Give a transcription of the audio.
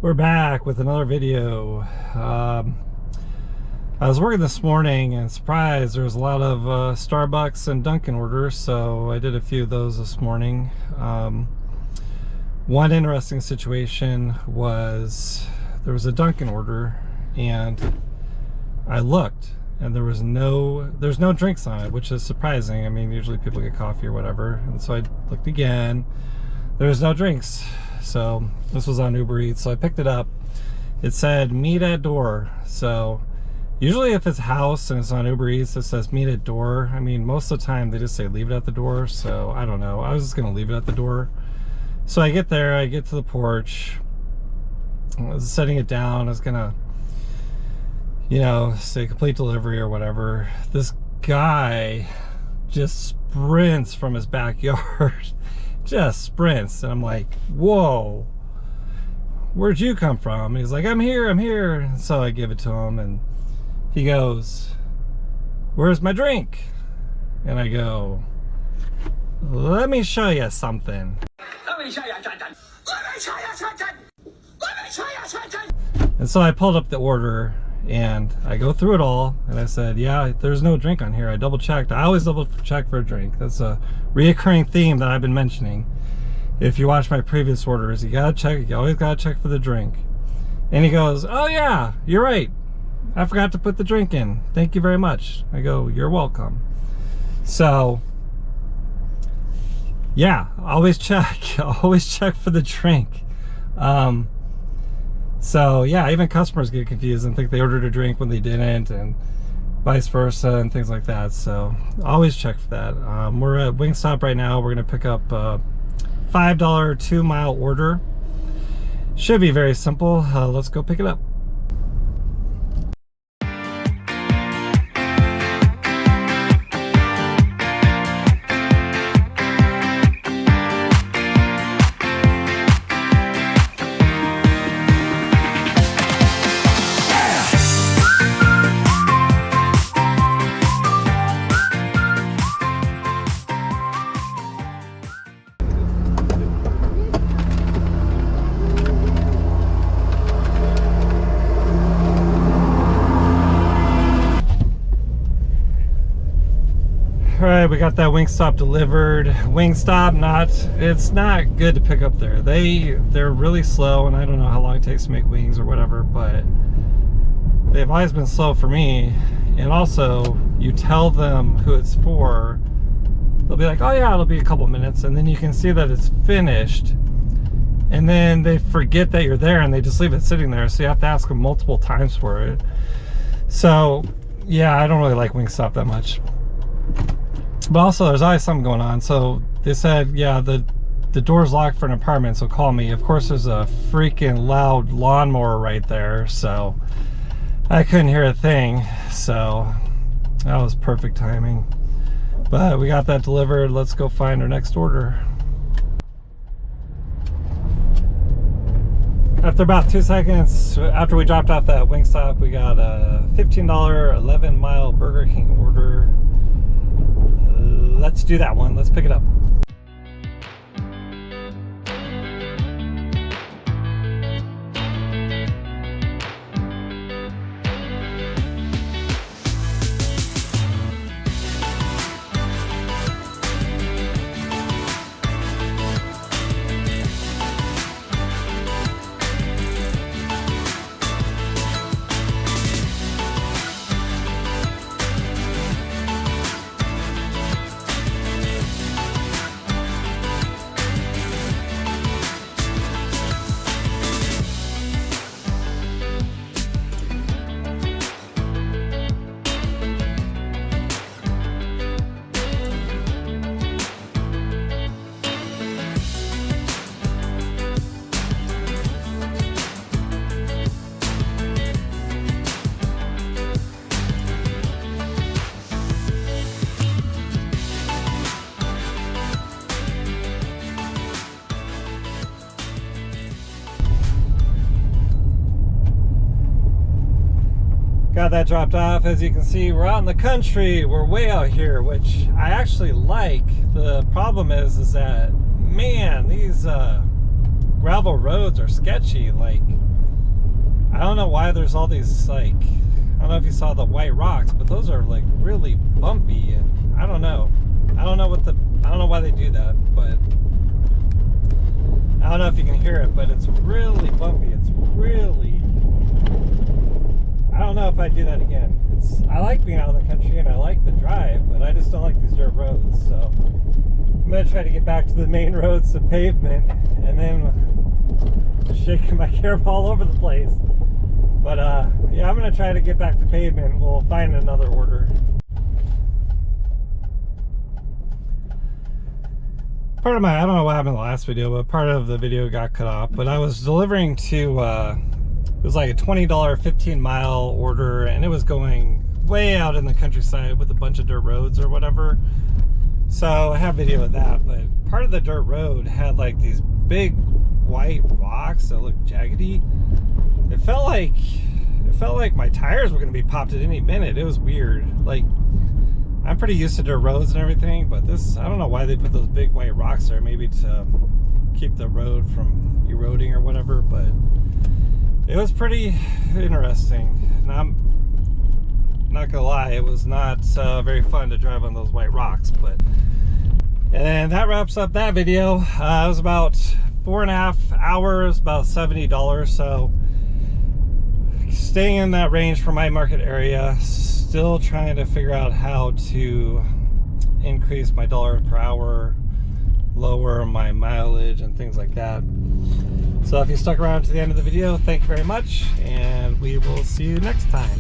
We're back with another video. I was working this morning and surprised there was a lot of Starbucks and Dunkin' orders, so I did a few of those this morning. One interesting situation was there was a Dunkin' order and I looked and there's no drinks on it, which is surprising. I mean, usually people get coffee or whatever, and so I looked again. There was no drinks. So this was on Uber Eats, so I picked it up. It said meet at door. So usually if it's house and it's on Uber Eats, it says meet at door. I mean, most of the time they just say leave it at the door, so I don't know. I was just gonna leave it at the door. So I get there, I get to the porch, I was setting it down, I was gonna, you know, say complete delivery or whatever. This guy just sprints from his backyard. Just sprints, and I'm like, whoa, where'd you come from? And he's like, I'm here. And so I give it to him and he goes, where's my drink? And I go, let me show you something. And so I pulled up the order and I go through it all and I said, yeah, there's no drink on here. I double checked. I always double check for a drink. That's a reoccurring theme that I've been mentioning. If you watch my previous orders, you gotta check, you always gotta check for the drink. And he goes, oh yeah, you're right, I forgot to put the drink in, thank you very much. I go, you're welcome. So yeah, always check for the drink. So yeah, even customers get confused and think they ordered a drink when they didn't, and vice versa and things like that. So always check for that. We're at Wingstop right now. We're gonna pick up a $5 2-mile order. Should be very simple. Let's go pick it up. All right, we got that Wingstop delivered. Wingstop, it's not good to pick up there. They're really slow, and I don't know how long it takes to make wings or whatever, but they've always been slow for me. And also, you tell them who it's for, they'll be like, oh yeah, it'll be a couple minutes, and then you can see that it's finished, and then they forget that you're there and they just leave it sitting there, so you have to ask them multiple times for it. So yeah, I don't really like Wingstop that much. But also there's always something going on. So they said, yeah, the door's locked for an apartment, so call me. Of course there's a freaking loud lawnmower right there, so I couldn't hear a thing. So that was perfect timing. But we got that delivered. Let's go find our next order. After about 2 seconds after we dropped off that Wingstop, we got a $15 11-mile Burger King order. Let's do that one. Let's pick it up. Got that dropped off. As you can see, we're out in the country. We're way out here, which I actually like. The problem is that, man, these gravel roads are sketchy. Like, I don't know why there's all these, like, I don't know if you saw the white rocks, but those are like really bumpy, and I don't know why they do that, but I don't know if you can hear it, but it's really bumpy. It's really, I don't know if I'd do that again. I like being out in the country and I like the drive, but I just don't like these dirt roads. So I'm gonna try to get back to the main roads, the pavement, and then just shaking my camera all over the place. But yeah, I'm gonna try to get back to pavement. We'll find another order. Part of I don't know what happened in the last video, but part of the video got cut off. But I was delivering to, it was like a $20 15-mile order, and it was going way out in the countryside with a bunch of dirt roads or whatever. So I have video of that, but part of the dirt road had like these big white rocks that looked jaggedy. It felt like my tires were gonna be popped at any minute. It was weird. Like, I'm pretty used to dirt roads and everything, but this, I don't know why they put those big white rocks there, maybe to keep the road from eroding or whatever, but it was pretty interesting. And I'm not gonna lie, it was not very fun to drive on those white rocks. But and that wraps up that video. It was about 4.5 hours, about $70. So staying in that range for my market area. Still trying to figure out how to increase my dollar per hour, lower my mileage and things like that. So if you stuck around to the end of the video, thank you very much, and we will see you next time.